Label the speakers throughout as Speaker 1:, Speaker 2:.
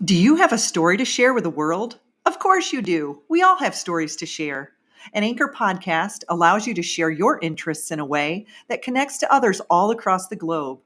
Speaker 1: Do you have a story to share with the world? Of course you do. We all have stories to share. An Anchor podcast allows you to share your interests in a way that connects to others all across the globe.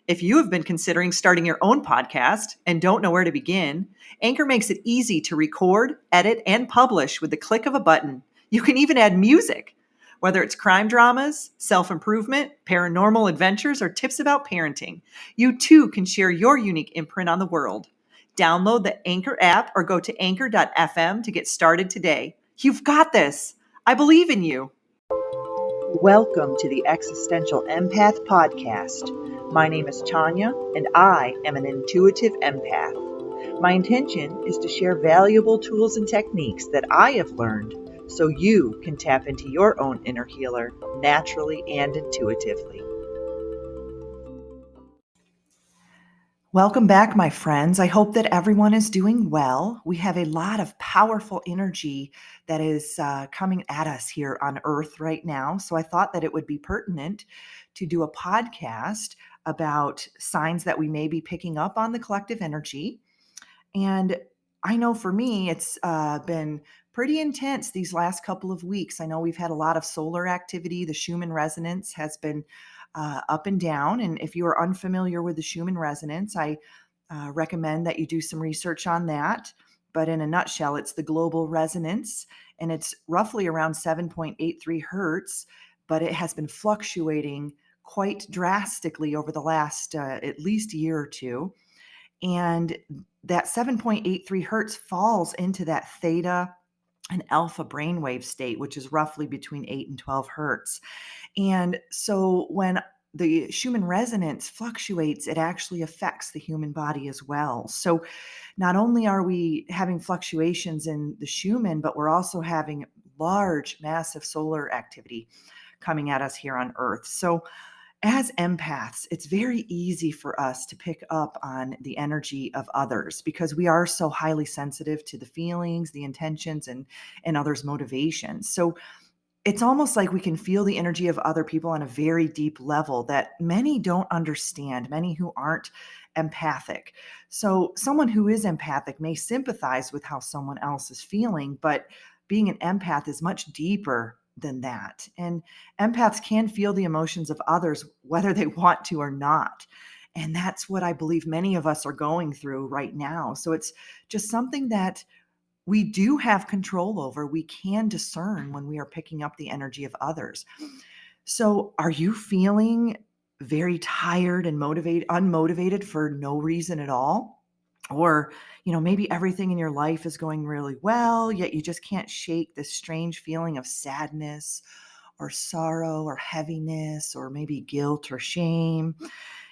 Speaker 1: If you have been considering starting your own podcast and don't know where to begin, Anchor makes it easy to record, edit, and publish with the click of a button. You can even add music. Whether it's crime dramas, self improvement, paranormal adventures, or tips about parenting, you too can share your unique imprint on the world. Download the Anchor app or go to anchor.fm to get started today. You've got this. I believe in you. Welcome to the Existential Empath Podcast. My name is Tanya, and I am an intuitive empath. My intention is to share valuable tools and techniques that I have learned so you can tap into your own inner healer naturally and intuitively. Welcome back, my friends. I hope that everyone is doing well. We have a lot of powerful energy that is coming at us here on Earth right now. So I thought that it would be pertinent to do a podcast about signs that we may be picking up on the collective energy. And I know for me, it's been pretty intense these last couple of weeks. I know we've had a lot of solar activity. The Schumann resonance has been up and down. And if you are unfamiliar with the Schumann resonance, I recommend that you do some research on that. But in a nutshell, it's the global resonance, and it's roughly around 7.83 hertz, but it has been fluctuating quite drastically over the last at least year or two. And that 7.83 hertz falls into that theta and alpha brainwave state, which is roughly between 8 and 12 hertz. And so when the Schumann resonance fluctuates, it actually affects the human body as well. So not only are we having fluctuations in the Schumann, but we're also having large, massive solar activity coming at us here on Earth. So as empaths, it's very easy for us to pick up on the energy of others because we are so highly sensitive to the feelings, the intentions, and others' motivations. So it's almost like we can feel the energy of other people on a very deep level that many don't understand, many who aren't empathic. So someone who is empathic may sympathize with how someone else is feeling, but being an empath is much deeper than that. And empaths can feel the emotions of others, whether they want to or not. And that's what I believe many of us are going through right now. So it's just something that we do have control over. We can discern when we are picking up the energy of others. So are you feeling very tired and unmotivated for no reason at all? Or, maybe everything in your life is going really well, yet you just can't shake this strange feeling of sadness or sorrow or heaviness or maybe guilt or shame.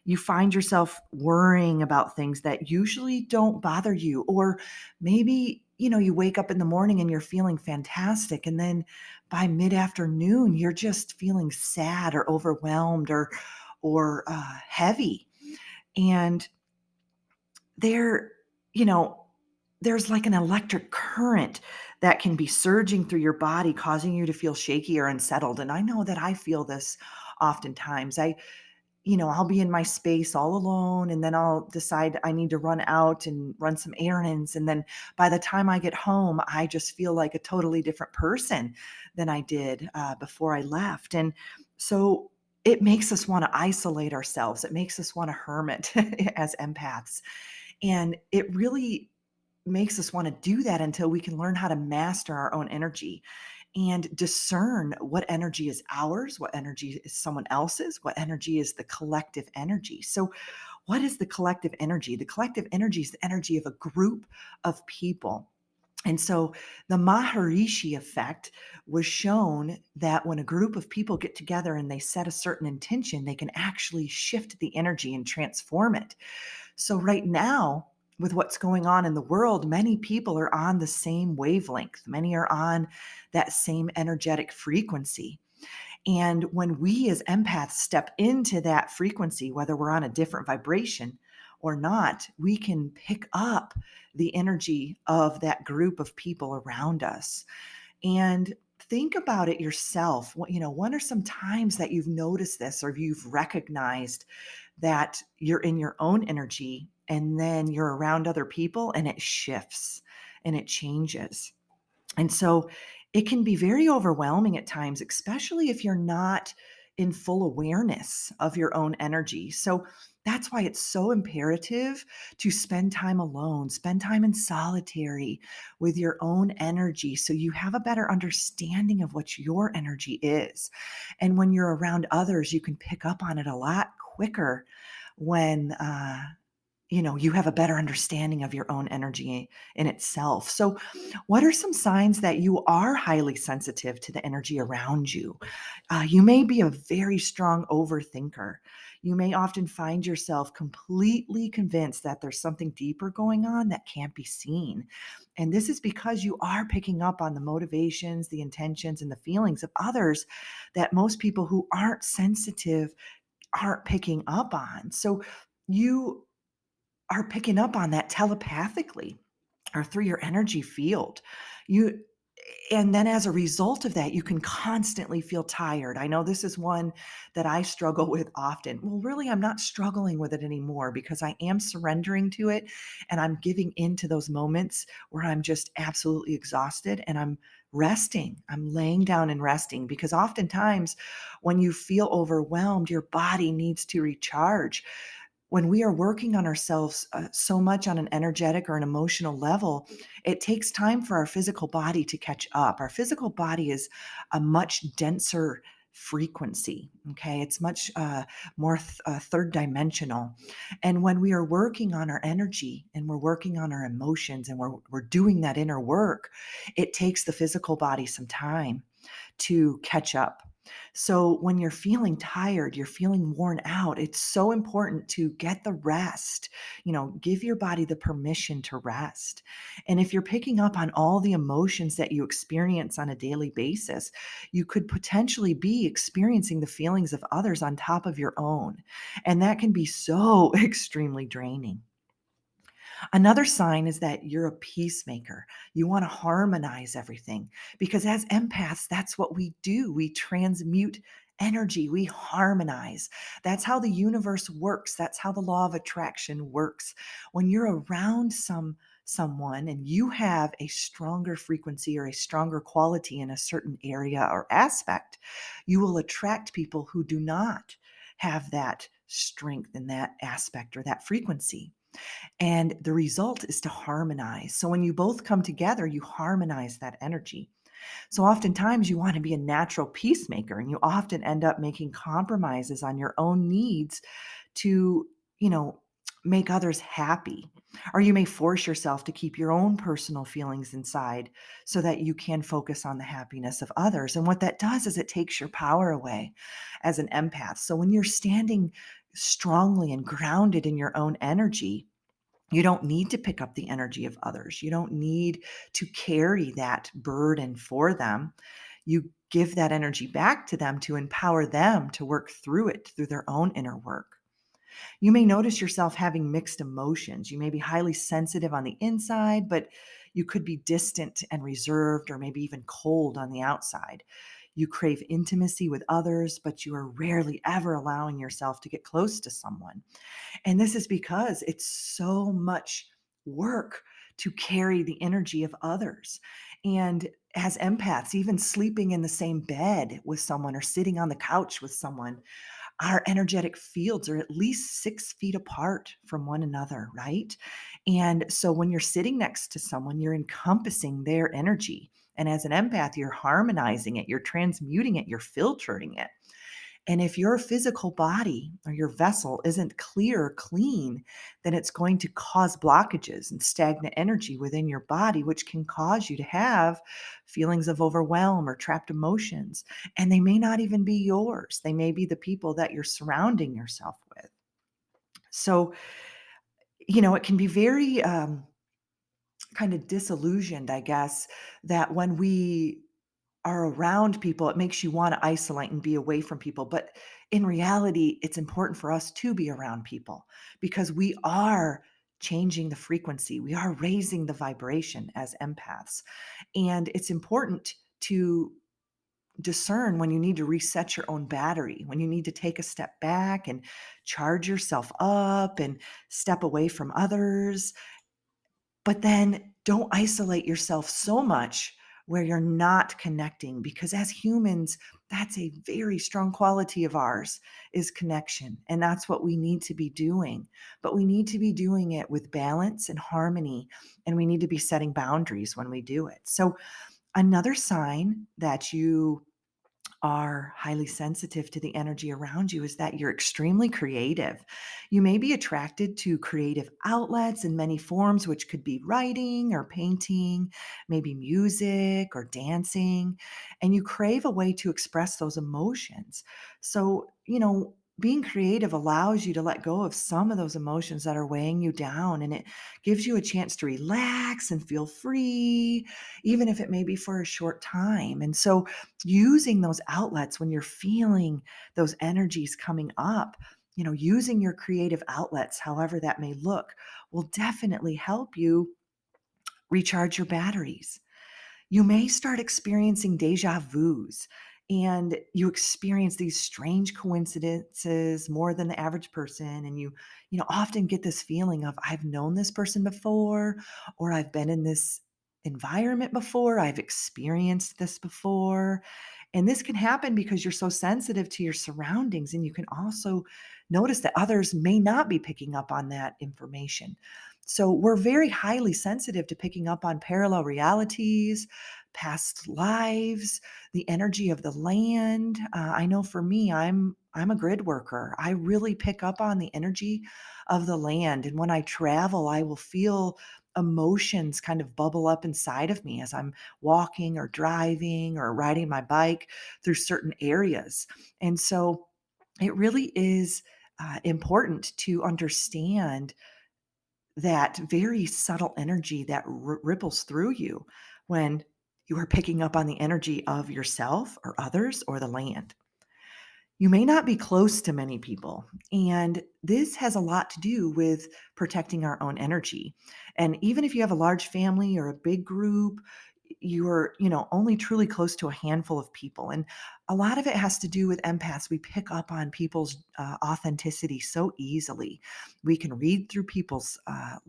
Speaker 1: You find yourself worrying about things that usually don't bother you. Or maybe, you wake up in the morning and you're feeling fantastic. And then by mid-afternoon, you're just feeling sad or overwhelmed or heavy. And there, you know, there's like an electric current that can be surging through your body, causing you to feel shaky or unsettled. And I know that I feel this oftentimes. I'll be in my space all alone, and then I'll decide I need to run out and run some errands. And then by the time I get home, I just feel like a totally different person than I did before I left. And so it makes us want to isolate ourselves. It makes us want to hermit as empaths. And it really makes us want to do that until we can learn how to master our own energy and discern what energy is ours, what energy is someone else's, what energy is the collective energy. So, what is the collective energy? The collective energy is the energy of a group of people. And so the Maharishi effect was shown that when a group of people get together and they set a certain intention, they can actually shift the energy and transform it. So right now, with what's going on in the world, many people are on the same wavelength. Many are on that same energetic frequency. And when we as empaths step into that frequency, whether we're on a different vibration or not, we can pick up the energy of that group of people around us. And think about it yourself. When are some times that you've noticed this or you've recognized that you're in your own energy and then you're around other people and it shifts and it changes. And so it can be very overwhelming at times, especially if you're not in full awareness of your own energy. So that's why it's so imperative to spend time alone, spend time in solitary with your own energy so you have a better understanding of what your energy is. And when you're around others, you can pick up on it a lot quicker when you have a better understanding of your own energy in itself. So, what are some signs that you are highly sensitive to the energy around you? You may be a very strong overthinker. You may often find yourself completely convinced that there's something deeper going on that can't be seen. And this is because you are picking up on the motivations, the intentions, and the feelings of others that most people who aren't sensitive aren't picking up on. So, you are picking up on that telepathically or through your energy field. You and then as a result of that, you can constantly feel tired. I know this is one that I struggle with often. Well, really, I'm not struggling with it anymore because I am surrendering to it and I'm giving into those moments where I'm just absolutely exhausted and I'm resting. I'm laying down and resting because oftentimes when you feel overwhelmed, your body needs to recharge. When we are working on ourselves so much on an energetic or an emotional level, it takes time for our physical body to catch up. Our physical body is a much denser frequency. Okay. It's much more third dimensional. And when we are working on our energy and we're working on our emotions and we're doing that inner work, it takes the physical body some time to catch up. So when you're feeling tired, you're feeling worn out, it's so important to get the rest. Give your body the permission to rest. And if you're picking up on all the emotions that you experience on a daily basis, you could potentially be experiencing the feelings of others on top of your own. And that can be so extremely draining. Another sign is that you're a peacemaker. You want to harmonize everything because as empaths, that's what we do. We transmute energy, we harmonize. That's how the universe works. That's how the law of attraction works. When you're around someone and you have a stronger frequency or a stronger quality in a certain area or aspect, you will attract people who do not have that strength in that aspect or that frequency. And the result is to harmonize. So when you both come together, you harmonize that energy. So oftentimes you want to be a natural peacemaker and you often end up making compromises on your own needs to, you know, make others happy. Or you may force yourself to keep your own personal feelings inside so that you can focus on the happiness of others. And what that does is it takes your power away as an empath. So when you're standing strongly and grounded in your own energy, you don't need to pick up the energy of others. You don't need to carry that burden for them. You give that energy back to them to empower them to work through it through their own inner work. You may notice yourself having mixed emotions. You may be highly sensitive on the inside, but you could be distant and reserved or maybe even cold on the outside. You crave intimacy with others, but you are rarely ever allowing yourself to get close to someone. And this is because it's so much work to carry the energy of others. And as empaths, even sleeping in the same bed with someone or sitting on the couch with someone, our energetic fields are at least 6 feet apart from one another, right? And so when you're sitting next to someone, you're encompassing their energy. And as an empath, you're harmonizing it, you're transmuting it, you're filtering it. And if your physical body or your vessel isn't clear or clean, then it's going to cause blockages and stagnant energy within your body, which can cause you to have feelings of overwhelm or trapped emotions. And they may not even be yours, they may be the people that you're surrounding yourself with. So, it can be very kind of disillusioned, I guess, that when we are around people, it makes you want to isolate and be away from people. But in reality, it's important for us to be around people because we are changing the frequency. We are raising the vibration as empaths. And it's important to discern when you need to reset your own battery, when you need to take a step back and charge yourself up and step away from others. But then don't isolate yourself so much where you're not connecting, because as humans, that's a very strong quality of ours, is connection. And that's what we need to be doing. But we need to be doing it with balance and harmony, and we need to be setting boundaries when we do it. So another sign that you are highly sensitive to the energy around you is that you're extremely creative. You may be attracted to creative outlets in many forms, which could be writing or painting, maybe music or dancing, and you crave a way to express those emotions. So, being creative allows you to let go of some of those emotions that are weighing you down, and it gives you a chance to relax and feel free, even if it may be for a short time. And so, using those outlets when you're feeling those energies coming up, using your creative outlets, however that may look, will definitely help you recharge your batteries. You may start experiencing deja vus, and you experience these strange coincidences more than the average person, and you often get this feeling of, I've known this person before, or I've been in this environment before, I've experienced this before. And this can happen because you're so sensitive to your surroundings, and you can also notice that others may not be picking up on that information. So we're very highly sensitive to picking up on parallel realities, past lives, the energy of the land. I know for me, I'm a grid worker. I really pick up on the energy of the land, and when I travel, I will feel emotions kind of bubble up inside of me as I'm walking or driving or riding my bike through certain areas. And so it really is important to understand that very subtle energy that ripples through you when you are picking up on the energy of yourself or others or the land. You may not be close to many people, and this has a lot to do with protecting our own energy. And even if you have a large family or a big group, you're, only truly close to a handful of people. And a lot of it has to do with empaths. We pick up on people's authenticity so easily. We can read through people's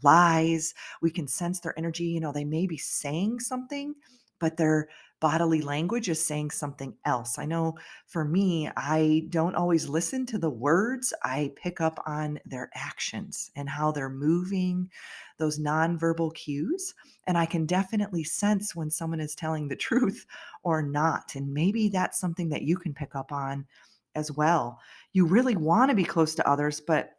Speaker 1: lies. We can sense their energy. They may be saying something, but their bodily language is saying something else. I know for me, I don't always listen to the words. I pick up on their actions and how they're moving, those nonverbal cues. And I can definitely sense when someone is telling the truth or not. And maybe that's something that you can pick up on as well. You really want to be close to others, but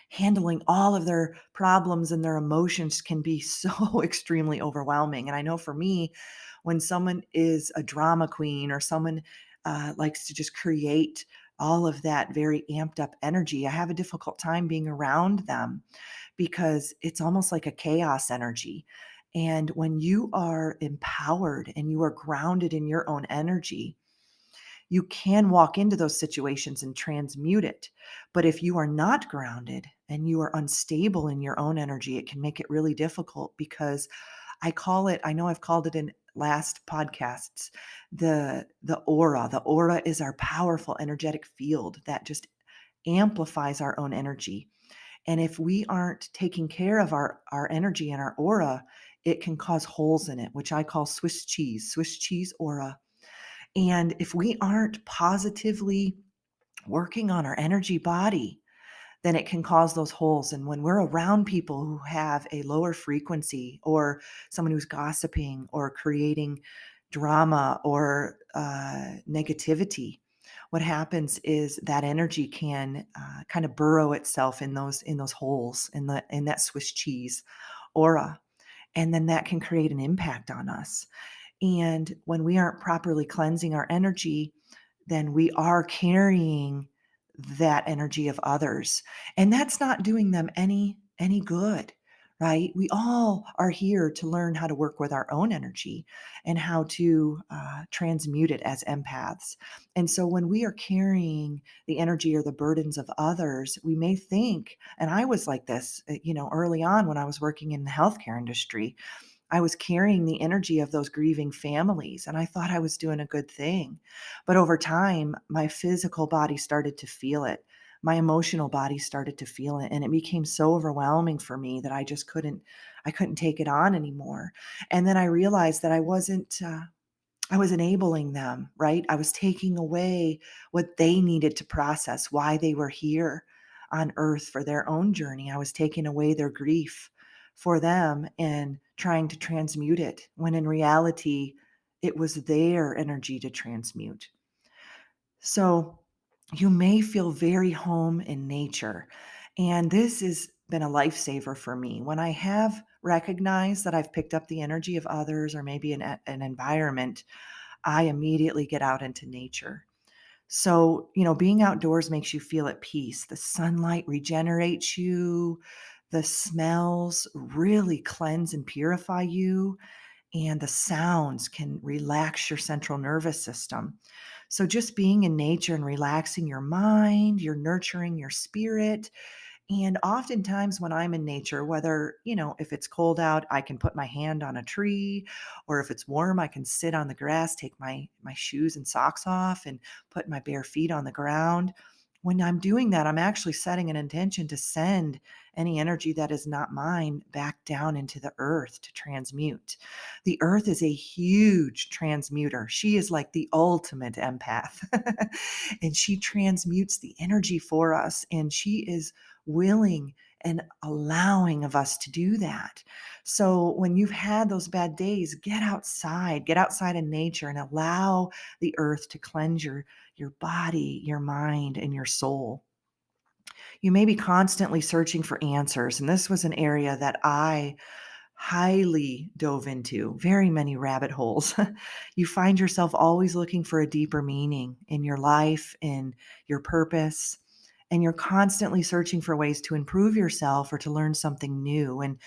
Speaker 1: handling all of their problems and their emotions can be so extremely overwhelming. And I know for me, when someone is a drama queen or someone likes to just create all of that very amped up energy, I have a difficult time being around them because it's almost like a chaos energy. And when you are empowered and you are grounded in your own energy, you can walk into those situations and transmute it. But if you are not grounded and you are unstable in your own energy, it can make it really difficult, because I know I've called it in last podcasts, the aura. The aura is our powerful energetic field that just amplifies our own energy. And if we aren't taking care of our energy and our aura, it can cause holes in it, which I call Swiss cheese aura. And if we aren't positively working on our energy body, then it can cause those holes. And when we're around people who have a lower frequency, or someone who's gossiping or creating drama or negativity, what happens is that energy can kind of burrow itself in those holes in that Swiss cheese aura, and then that can create an impact on us. And when we aren't properly cleansing our energy, then we are carrying that energy of others. And that's not doing them any good, right? We all are here to learn how to work with our own energy and how to transmute it as empaths. And so when we are carrying the energy or the burdens of others, we may think, and I was like this, early on when I was working in the healthcare industry, I was carrying the energy of those grieving families, and I thought I was doing a good thing. But over time, my physical body started to feel it. My emotional body started to feel it, and it became so overwhelming for me that I couldn't take it on anymore. And then I realized that I was enabling them, right? I was taking away what they needed to process, why they were here on earth for their own journey. I was taking away their grief for them and trying to transmute it when in reality, it was their energy to transmute. So you may feel very home in nature. And this has been a lifesaver for me. When I have recognized that I've picked up the energy of others or maybe an environment, I immediately get out into nature. So, being outdoors makes you feel at peace. The sunlight regenerates you, the smells really cleanse and purify you, and the sounds can relax your central nervous system. So, just being in nature and relaxing your mind, you're nurturing your spirit, and oftentimes when I'm in nature, whether, if it's cold out, I can put my hand on a tree, or if it's warm, I can sit on the grass, take my shoes and socks off and put my bare feet on the ground. When I'm doing that, I'm actually setting an intention to send any energy that is not mine back down into the earth to transmute. The earth is a huge transmuter. She is like the ultimate empath. And she transmutes the energy for us. And she is willing and allowing of us to do that. So when you've had those bad days, get outside in nature and allow the earth to cleanse your body, your mind, and your soul. You may be constantly searching for answers, and this was an area that I highly dove into, very many rabbit holes. You find yourself always looking for a deeper meaning in your life, in your purpose, and you're constantly searching for ways to improve yourself or to learn something new. And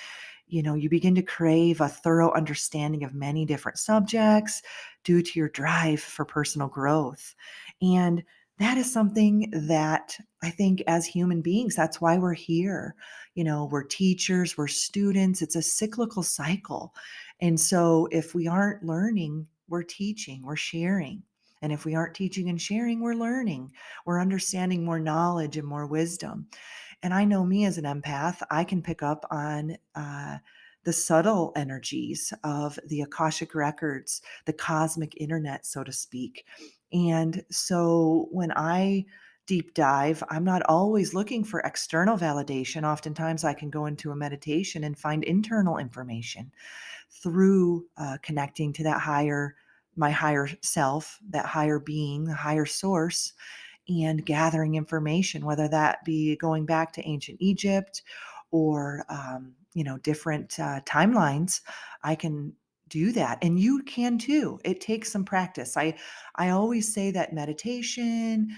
Speaker 1: you begin to crave a thorough understanding of many different subjects due to your drive for personal growth. And that is something that I think as human beings, that's why we're here. We're teachers, we're students, it's a cyclical cycle. And so if we aren't learning, we're teaching, we're sharing. And if we aren't teaching and sharing, we're learning, we're understanding more knowledge and more wisdom. And I know me as an empath, I can pick up on the subtle energies of the Akashic records, the cosmic internet, so to speak. And so when I deep dive, I'm not always looking for external validation. Oftentimes I can go into a meditation and find internal information through connecting to my higher self, that higher being, the higher source, and gathering information, whether that be going back to ancient Egypt or, different timelines. I can do that. And you can too. It takes some practice. I always say that meditation,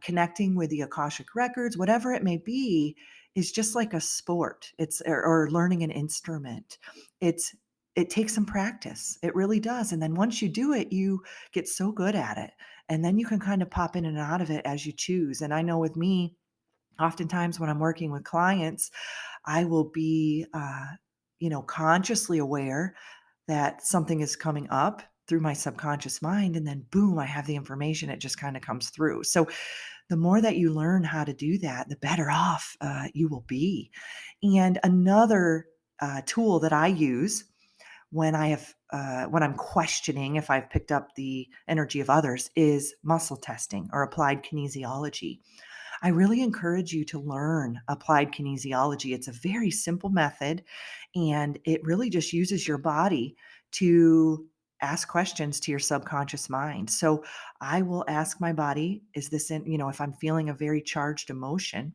Speaker 1: connecting with the Akashic records, whatever it may be, is just like a sport. Or learning an instrument. It's, it takes some practice. It really does. And then once you do it, you get so good at it. And then you can kind of pop in and out of it as you choose. And I know with me, oftentimes when I'm working with clients, I will be, consciously aware that something is coming up through my subconscious mind. And then boom, I have the information. It just kind of comes through. So the more that you learn how to do that, the better off you will be. And another tool that I use when I'm questioning if I've picked up the energy of others is muscle testing or applied kinesiology. I really encourage you to learn applied kinesiology. It's a very simple method, and it really just uses your body to ask questions to your subconscious mind. So I will ask my body, is this if I'm feeling a very charged emotion,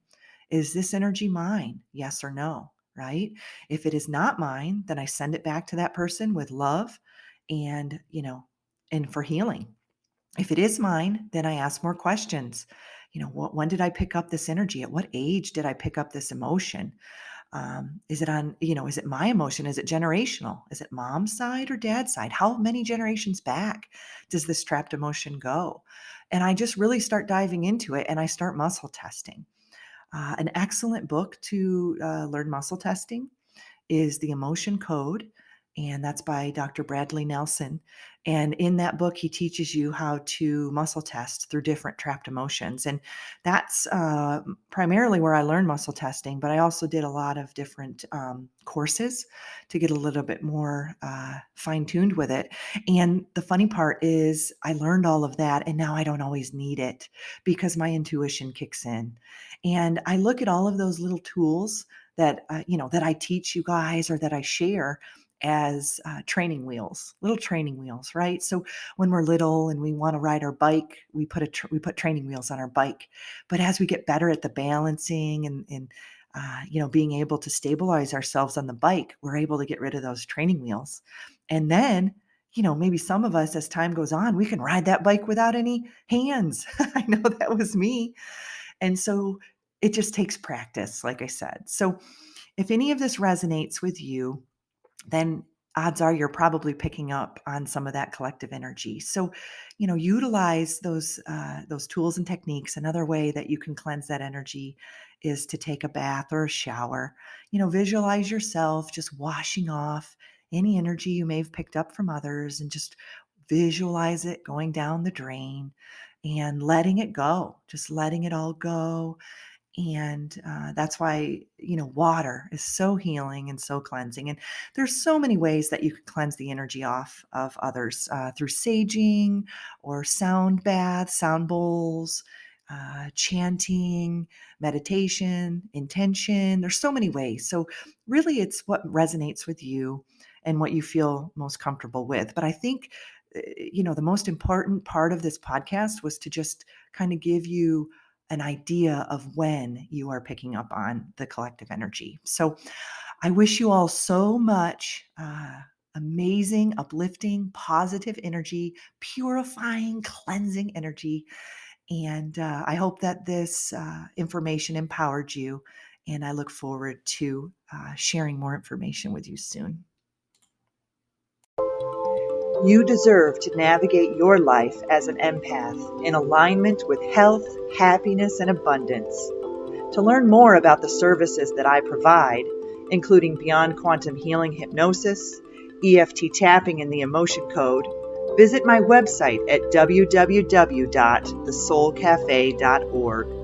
Speaker 1: is this energy mine? Yes or no, right? If it is not mine, then I send it back to that person with love and, and for healing. If it is mine, then I ask more questions. When did I pick up this energy? At what age did I pick up this emotion? Is it my emotion? Is it generational? Is it mom's side or dad's side? How many generations back does this trapped emotion go? And I just really start diving into it and I start muscle testing. An excellent book to learn muscle testing is The Emotion Code. and that's by Dr. Bradley Nelson. And in that book, he teaches you how to muscle test through different trapped emotions. And that's primarily where I learned muscle testing, but I also did a lot of different courses to get a little bit more fine-tuned with it. And the funny part is I learned all of that, and now I don't always need it because my intuition kicks in. And I look at all of those little tools that, that I teach you guys or that I share as training wheels, little training wheels, right? So when we're little and we want to ride our bike, we put training wheels on our bike. But as we get better at the balancing and being able to stabilize ourselves on the bike, we're able to get rid of those training wheels. And then, maybe some of us, as time goes on, we can ride that bike without any hands. I know that was me. And so it just takes practice, like I said. So if any of this resonates with you, then odds are you're probably picking up on some of that collective energy. So, utilize those tools and techniques. Another way that you can cleanse that energy is to take a bath or a shower. Visualize yourself just washing off any energy you may have picked up from others, and just visualize it going down the drain and letting it go, just letting it all go. And that's why, water is so healing and so cleansing. And there's so many ways that you can cleanse the energy off of others through saging or sound baths, sound bowls, chanting, meditation, intention. There's so many ways. So really it's what resonates with you and what you feel most comfortable with. But I think, the most important part of this podcast was to just kind of give you an idea of when you are picking up on the collective energy. So I wish you all so much amazing, uplifting, positive energy, purifying, cleansing energy. And I hope that this information empowered you. And I look forward to sharing more information with you soon. You deserve to navigate your life as an empath in alignment with health, happiness, and abundance. To learn more about the services that I provide, including Beyond Quantum Healing Hypnosis, EFT Tapping, and the Emotion Code, visit my website at www.thesoulcafe.org.